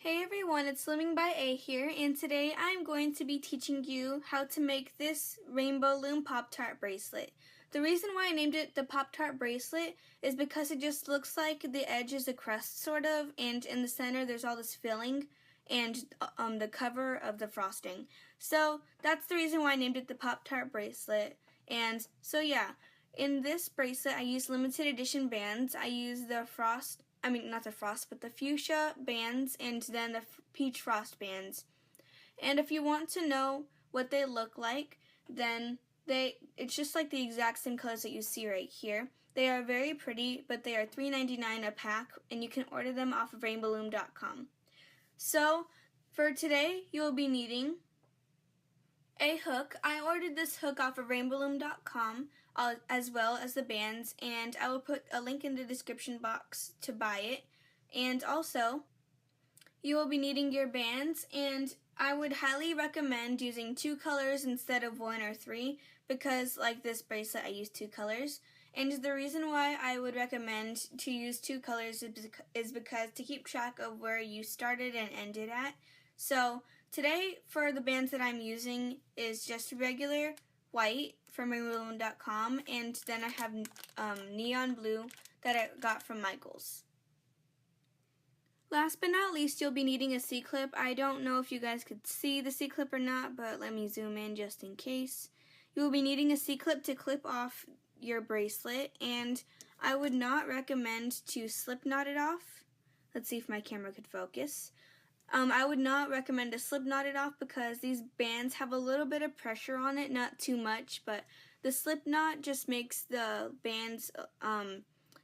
Hey everyone, it's Slimming by A here, and today I'm going to be teaching you how to make this rainbow loom Pop-Tart bracelet. The reason why I named it the Pop-Tart bracelet is because it just looks like the edge is a crust sort of, and in the center there's all this filling and the cover of the frosting. So that's the reason why I named it the Pop-Tart bracelet. And so yeah, in this bracelet I use limited edition bands. I use the the fuchsia bands and then the peach frost bands. And if you want to know what they look like, then it's just like the exact same colors that you see right here. They are very pretty, but they are $3.99 a pack, and you can order them off of rainbowloom.com. So for today, you'll be needing a hook. I ordered this hook off of rainbowloom.com as well as the bands, and I will put a link in the description box to buy it. And also, you will be needing your bands, and I would highly recommend using 2 colors instead of 1 or 3 because like this bracelet I use 2 colors. And the reason why I would recommend to use 2 colors is because to keep track of where you started and ended at. So today, for the bands that I'm using, is just regular white from rainbowloom.com, and then I have neon blue that I got from Michael's. Last but not least, you'll be needing a C-clip. I don't know if you guys could see the C-clip or not, but let me zoom in just in case. You will be needing a C-clip to clip off your bracelet, and I would not recommend to slip knot it off. Let's see if my camera could focus. I would not recommend to slip knot it off because these bands have a little bit of pressure on it, not too much, but the slip knot just makes the bands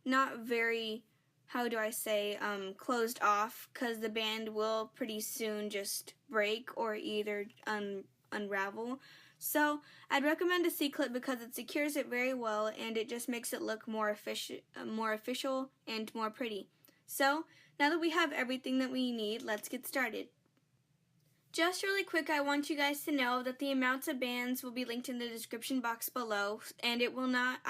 not very, closed off, because the band will pretty soon just break or either unravel. So I'd recommend a C-clip because it secures it very well and it just makes it look more official and more pretty. So now that we have everything that we need, let's get started. Just really quick, I want you guys to know that the amounts of bands will be linked in the description box below, and I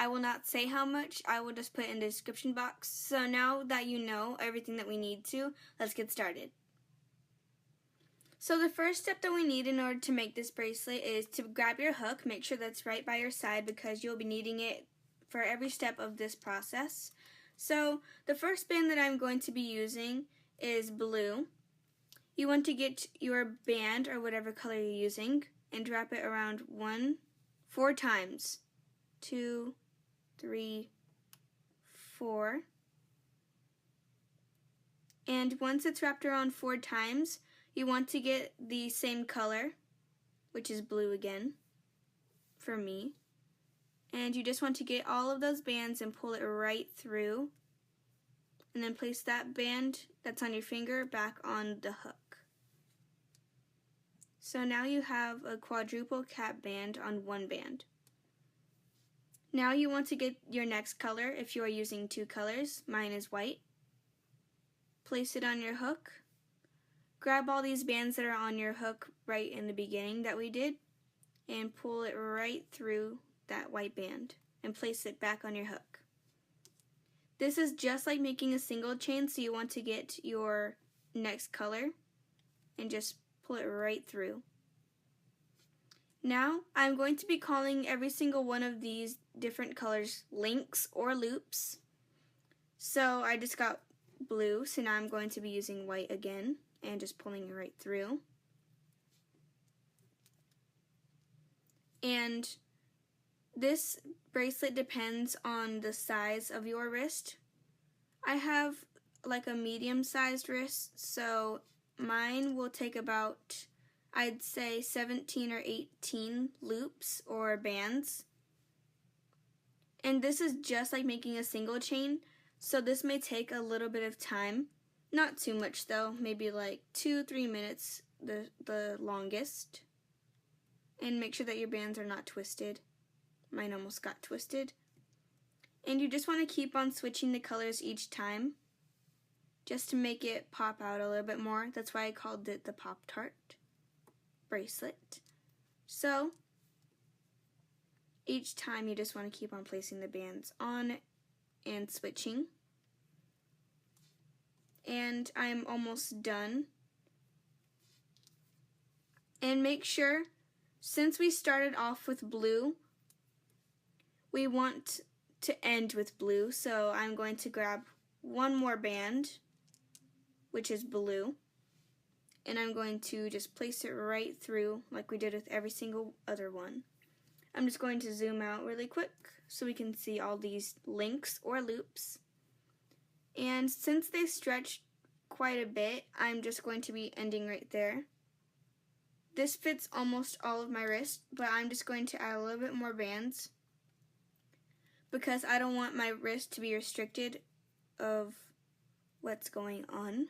will not say how much. I will just put it in the description box. So now that you know everything that we need to, let's get started. So the first step that we need in order to make this bracelet is to grab your hook. Make sure that's right by your side because you'll be needing it for every step of this process. So the first band that I'm going to be using is blue. You want to get your band or whatever color you're using and wrap it around 4 times. 2, 3, 4. And once it's wrapped around 4 times, you want to get the same color, which is blue again, for me. And you just want to get all of those bands and pull it right through. And then place that band that's on your finger back on the hook. So now you have a quadruple cap band on 1 band. Now you want to get your next color if you are using 2 colors. Mine is white. Place it on your hook. Grab all these bands that are on your hook right in the beginning that we did and pull it right through that white band and place it back on your hook. This is just like making a single chain, so you want to get your next color and just pull it right through. Now I'm going to be calling every single one of these different colors links or loops. So I just got blue, so now I'm going to be using white again and just pulling it right through. And this bracelet depends on the size of your wrist. I have like a medium-sized wrist, so mine will take about, I'd say, 17 or 18 loops or bands. And this is just like making a single chain, so this may take a little bit of time. Not too much though, maybe like 2-3 minutes, the longest. And make sure that your bands are not twisted. Mine almost got twisted. And you just want to keep on switching the colors each time, just to make it pop out a little bit more. That's why I called it the Pop-Tart bracelet. So each time you just want to keep on placing the bands on and switching. And I'm almost done. And make sure, since we started off with blue, we want to end with blue. So I'm going to grab one more band, which is blue, and I'm going to just place it right through like we did with every single other one. I'm just going to zoom out really quick so we can see all these links or loops. And since they stretch quite a bit, I'm just going to be ending right there. This fits almost all of my wrist, but I'm just going to add a little bit more bands because I don't want my wrist to be restricted of what's going on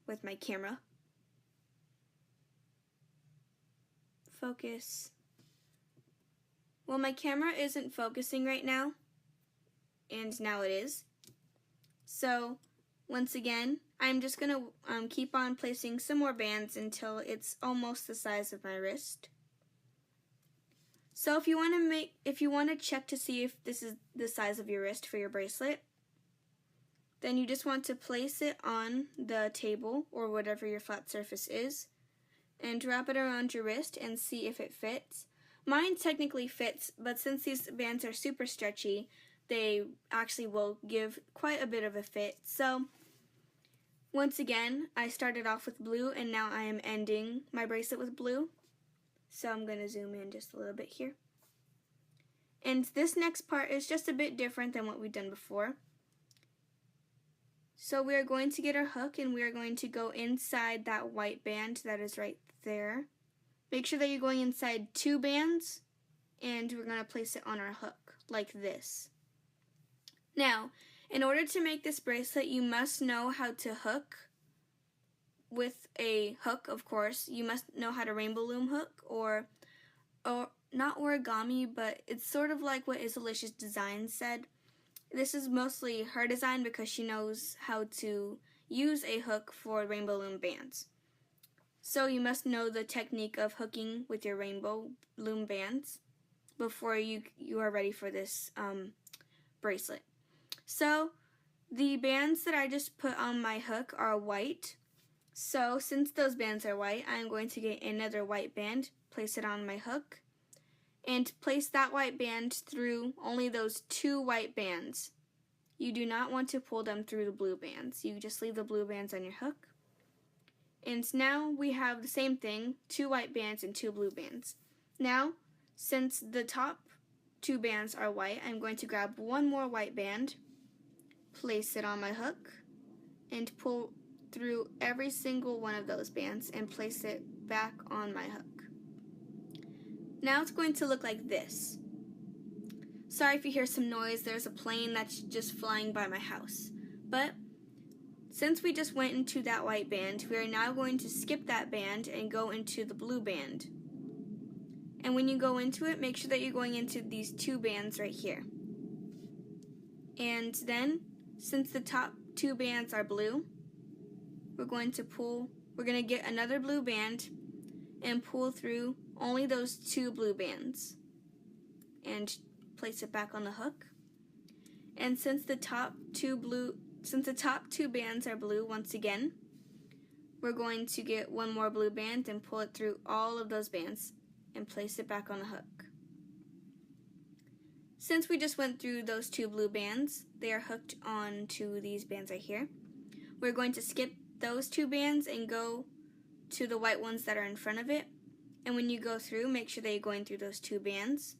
with my camera. Focus. Well, my camera isn't focusing right now, and now it is. So, once again, I'm just going to keep on placing some more bands until it's almost the size of my wrist. So if you want to check to see if this is the size of your wrist for your bracelet, then you just want to place it on the table or whatever your flat surface is and wrap it around your wrist and see if it fits. Mine technically fits, but since these bands are super stretchy, they actually will give quite a bit of a fit. So once again, I started off with blue and now I am ending my bracelet with blue. So I'm going to zoom in just a little bit here. And this next part is just a bit different than what we've done before. So we are going to get our hook and we are going to go inside that white band that is right there. Make sure that you're going inside 2 bands and we're going to place it on our hook like this. Now, in order to make this bracelet, you must know how to hook with a hook, of course. You must know how to rainbow loom hook or not origami, but it's sort of like what Isalicious Design said. This is mostly her design because she knows how to use a hook for rainbow loom bands. So you must know the technique of hooking with your rainbow loom bands before you are ready for this bracelet. So the bands that I just put on my hook are white. So since those bands are white, I'm going to get another white band, place it on my hook, and place that white band through only those 2 white bands. You do not want to pull them through the blue bands. You just leave the blue bands on your hook. And now we have the same thing, 2 white bands and 2 blue bands. Now, since the top 2 bands are white, I'm going to grab one more white band, place it on my hook, and pull through every single one of those bands and place it back on my hook. Now it's going to look like this. Sorry if you hear some noise, there's a plane that's just flying by my house. But since we just went into that white band, we are now going to skip that band and go into the blue band. And when you go into it, make sure that you're going into these 2 bands right here. And then, since the top 2 bands are blue, we're going to get another blue band and pull through only those 2 blue bands and place it back on the hook. And since the top 2 bands are blue once again, we're going to get one more blue band and pull it through all of those bands and place it back on the hook. Since we just went through those 2 blue bands, they are hooked onto these bands right here. We're going to skip those 2 bands and go to the white ones that are in front of it. And when you go through, make sure that you're going through those 2 bands.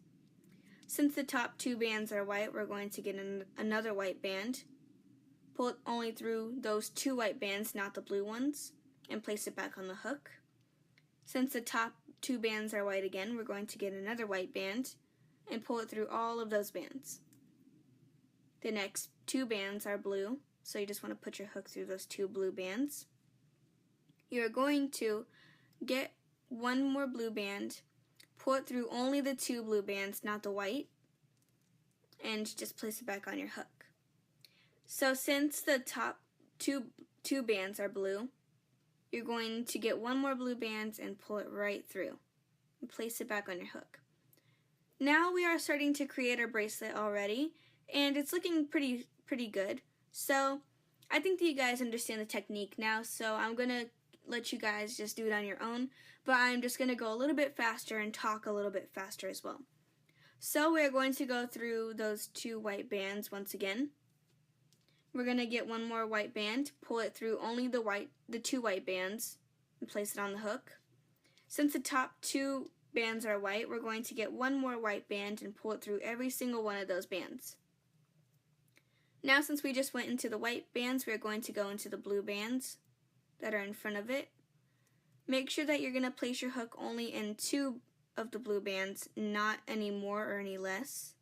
Since the top 2 bands are white, we're going to get another white band. Pull it only through those 2 white bands, not the blue ones, and place it back on the hook. Since the top 2 bands are white again, we're going to get another white band and pull it through all of those bands. The next 2 bands are blue, so you just want to put your hook through those 2 blue bands. You're going to get one more blue band, pull it through only the 2 blue bands, not the white, and just place it back on your hook. So since the top two bands are blue, you're going to get one more blue band and pull it right through and place it back on your hook. Now we are starting to create our bracelet already, and it's looking pretty good. So I think that you guys understand the technique now, so I'm going to let you guys just do it on your own, but I'm just going to go a little bit faster and talk a little bit faster as well. So we're going to go through those 2 white bands once again. We're going to get one more white band, pull it through only the 2 white bands, and place it on the hook. Since the top 2 bands are white, we're going to get one more white band and pull it through every single one of those bands. Now, since we just went into the white bands, we're going to go into the blue bands that are in front of it. Make sure that you're going to place your hook only in 2 of the blue bands, not any more or any less.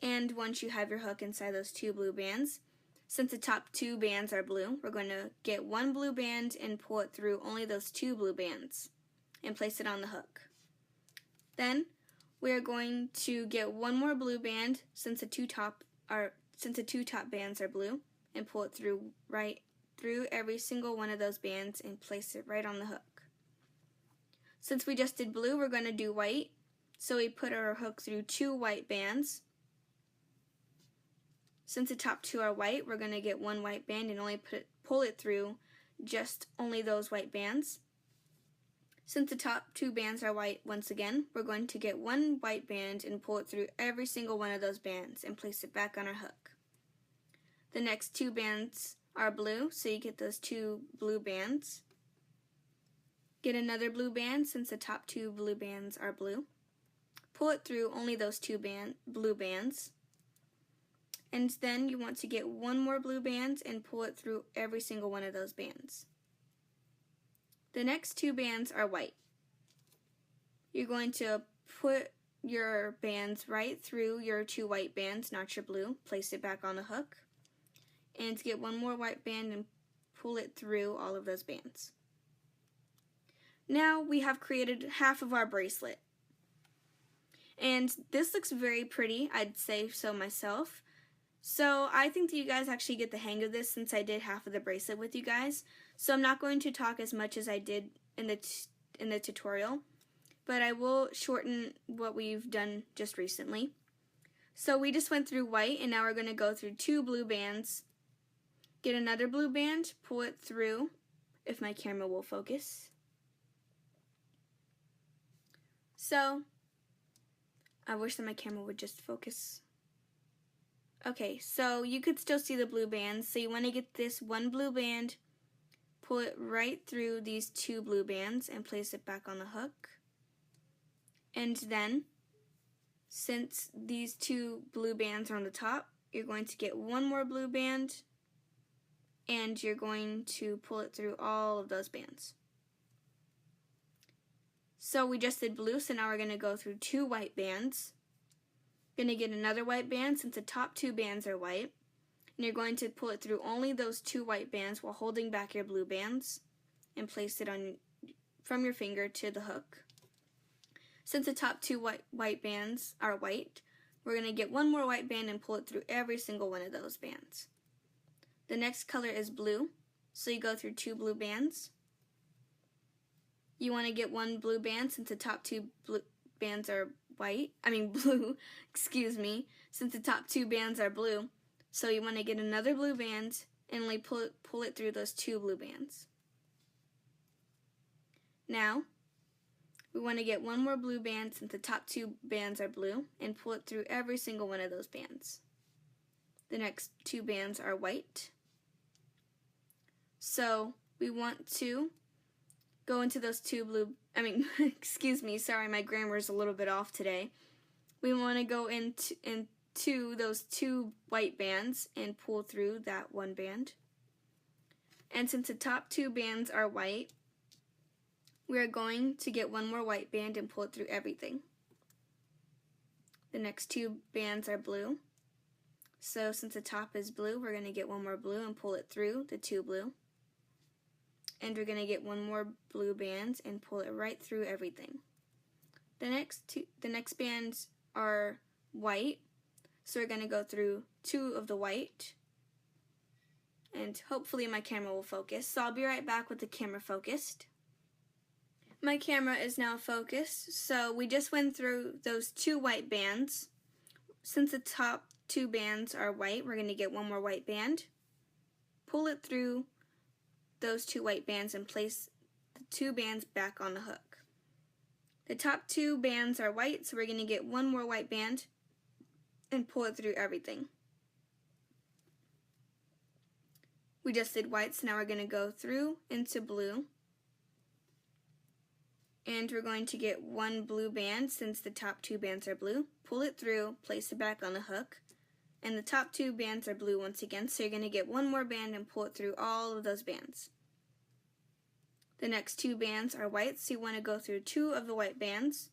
And once you have your hook inside those 2 blue bands, since the top 2 bands are blue, we're going to get 1 blue band and pull it through only those 2 blue bands and place it on the hook. Then we are going to get 1 more blue band since the 2 top bands are blue, and pull it through right through every single one of those bands and place it right on the hook. Since we just did blue, we're going to do white, so we put our hook through 2 white bands. Since the top 2 are white, we're going to get 1 white band and only pull it through just only those white bands. Since the top 2 bands are white once again, we're going to get 1 white band and pull it through every single one of those bands and place it back on our hook. The next 2 bands are blue, so you get those 2 blue bands. Get another blue band since the top 2 blue bands are blue. Pull it through only those 2 blue bands. And then you want to get 1 more blue band and pull it through every single one of those bands. The next 2 bands are white. You're going to put your bands right through your 2 white bands, not your blue. Place it back on the hook. And get 1 more white band and pull it through all of those bands. Now we have created half of our bracelet. And this looks very pretty, I'd say so myself. So I think that you guys actually get the hang of this since I did half of the bracelet with you guys. So I'm not going to talk as much as I did in the tutorial, but I will shorten what we've done just recently. So we just went through white, and now we're going to go through 2 blue bands, get another blue band, pull it through, if my camera will focus. So I wish that my camera would just focus. Okay, so you could still see the blue bands, so you want to get this 1 blue band, pull it right through these 2 blue bands and place it back on the hook. And then, since these 2 blue bands are on the top, you're going to get 1 more blue band and you're going to pull it through all of those bands. So we just did blue, so now we're going to go through 2 white bands. Going to get another white band since the top 2 bands are white. And you're going to pull it through only those 2 white bands while holding back your blue bands and place it on from your finger to the hook. Since the top 2 white bands are white, we're going to get 1 more white band and pull it through every single one of those bands. The next color is blue, so you go through 2 blue bands. You want to get 1 blue band since the top 2 blue bands are blue, excuse me, since the top 2 bands are blue. So you want to get another blue band and only pull it through those 2 blue bands. Now, we want to get 1 more blue band since the top 2 bands are blue and pull it through every single one of those bands. The next 2 bands are white. So we want to go into those 2 blue, excuse me, sorry, my grammar is a little bit off today. We want to go into those 2 white bands and pull through that 1 band. And since the top 2 bands are white, we are going to get 1 more white band and pull it through everything. The next 2 bands are blue. So since the top is blue, we're going to get 1 more blue and pull it through the 2 blue. And we're going to get 1 more blue band and pull it right through everything. The next bands are white, so we're going to go through 2 of the white, and hopefully my camera will focus. So I'll be right back with the camera focused. My camera is now focused, so we just went through those 2 white bands. Since the top 2 bands are white, we're going to get 1 more white band, pull it through those 2 white bands and place the 2 bands back on the hook. The top 2 bands are white, so we're going to get 1 more white band and pull it through everything. We just did white, so now we're going to go through into blue. And we're going to get 1 blue band since the top 2 bands are blue. Pull it through, place it back on the hook. And the top 2 bands are blue once again, so you're going to get 1 more band and pull it through all of those bands. The next 2 bands are white, so you want to go through 2 of the white bands.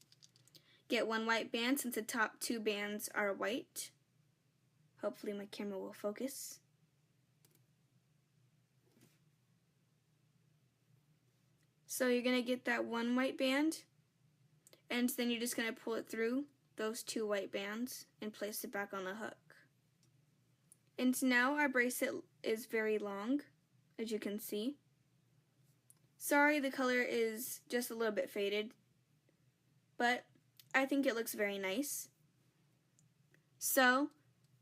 Get 1 white band since the top 2 bands are white. Hopefully my camera will focus. So you're going to get that 1 white band, and then you're just going to pull it through those 2 white bands and place it back on the hook. And now our bracelet is very long, as you can see. Sorry, the color is just a little bit faded, but I think it looks very nice. So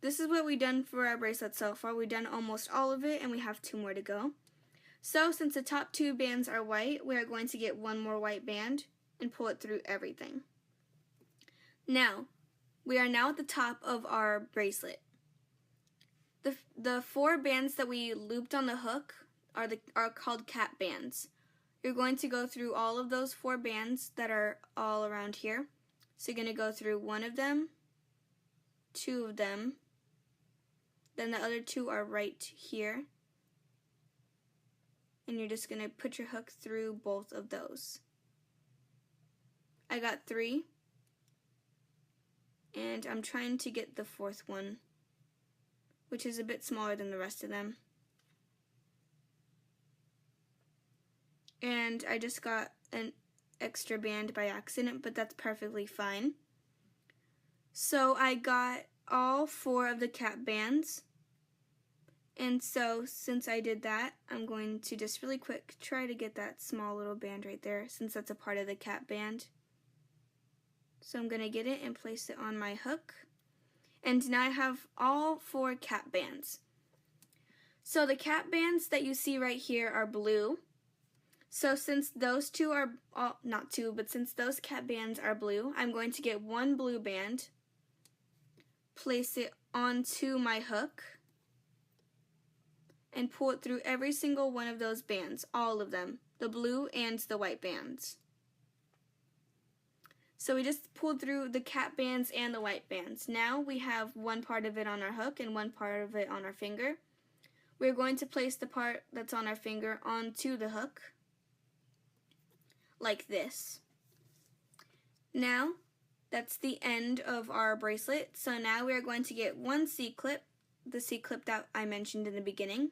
this is what we've done for our bracelet so far. We've done almost all of it, and we have 2 more to go. So since the top 2 bands are white, we are going to get 1 more white band and pull it through everything. Now, we are now at the top of our bracelet. The 4 bands that we looped on the hook are called cap bands. You're going to go through all of those 4 bands that are all around here. So you're going to go through 1 of them, 2 of them, then the other 2 are right here. And you're just going to put your hook through both of those. I got 3, and I'm trying to get the 4th one, which is a bit smaller than the rest of them. And I just got an extra band by accident, but that's perfectly fine. So I got all 4 of the cap bands. And so, since I did that, I'm going to just really quick try to get that small little band right there, since that's a part of the cap band. So I'm going to get it and place it on my hook. And now I have all 4 cap bands. So the cap bands that you see right here are blue. So since those 2 are, not 2, but since those cap bands are blue, I'm going to get 1 blue band, place it onto my hook, and pull it through every single one of those bands, all of them, the blue and the white bands. So we just pulled through the cap bands and the white bands. Now we have 1 part of it on our hook and 1 part of it on our finger. We're going to place the part that's on our finger onto the hook, like this. Now, that's the end of our bracelet. So now we are going to get 1 C-clip, the C-clip that I mentioned in the beginning.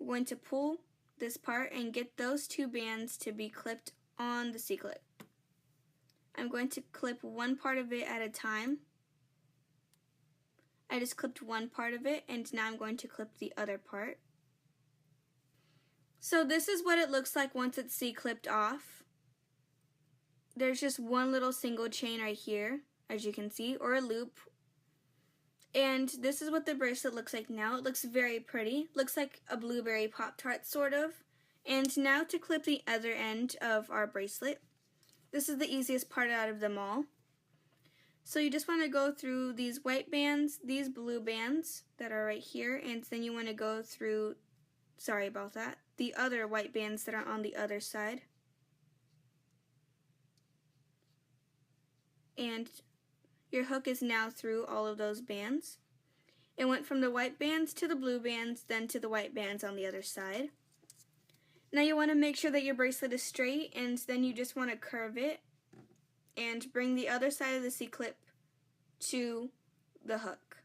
We're going to pull this part and get those 2 bands to be clipped on the C-clip. I'm going to clip 1 part of it at a time. I just clipped 1 part of it, and now I'm going to clip the other part. So this is what it looks like once it's C-clipped off. There's just 1 little single chain right here, as you can see, or a loop. And this is what the bracelet looks like now. It looks very pretty. Looks like a blueberry Pop-Tart, sort of. And now to clip the other end of our bracelet. This is the easiest part out of them all. So you just want to go through these white bands, these blue bands that are right here, and then you want to go through, sorry about that, the other white bands that are on the other side. And your hook is now through all of those bands. It went from the white bands to the blue bands, then to the white bands on the other side. Now you want to make sure that your bracelet is straight, and then you just want to curve it and bring the other side of the C-clip to the hook.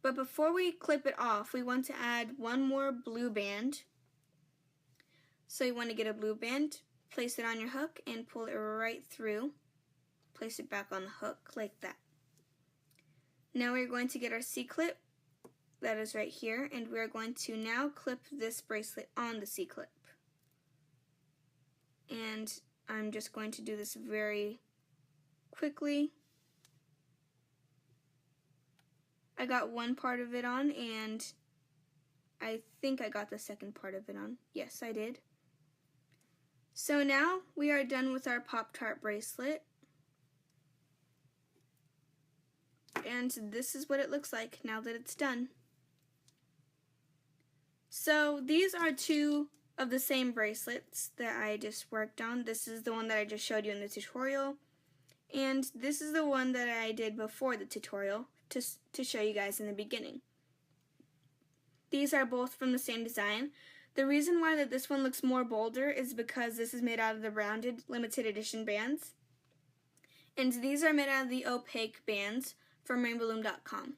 But before we clip it off, we want to add 1 more blue band. So you want to get a blue band, place it on your hook, and pull it right through. Place it back on the hook like that. Now we're going to get our C-clip, that is right here, and we're going to now clip this bracelet on the C-clip. And I'm just going to do this very quickly. I got 1 part of it on, and I think I got the second part of it on. Yes, I did. So now we are done with our Pop-Tart bracelet. And this is what it looks like now that it's done. So these are two of the same bracelets that I just worked on. This is the one that I just showed you in the tutorial. And this is the one that I did before the tutorial to show you guys in the beginning. These are both from the same design. The reason why that this one looks more bolder is because this is made out of the rounded limited edition bands. And these are made out of the opaque bands from rainbowloom.com.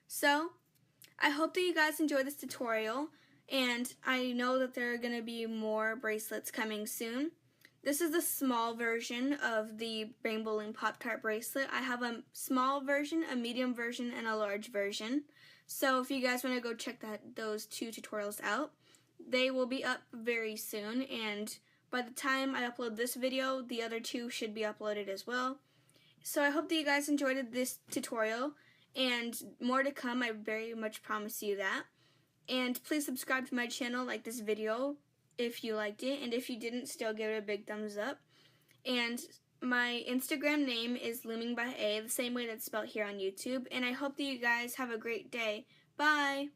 So, I hope that you guys enjoyed this tutorial, and I know that there are going to be more bracelets coming soon. This is the small version of the Rainbow Loom Pop-Tart bracelet. I have a small version, a medium version, and a large version. So if you guys want to go check those two tutorials out, they will be up very soon, and by the time I upload this video, the other two should be uploaded as well. So I hope that you guys enjoyed this tutorial, and more to come, I very much promise you that. And please subscribe to my channel, like this video if you liked it, and if you didn't, still give it a big thumbs up. And my Instagram name is looming by A, the same way that's spelled here on YouTube, and I hope that you guys have a great day. Bye!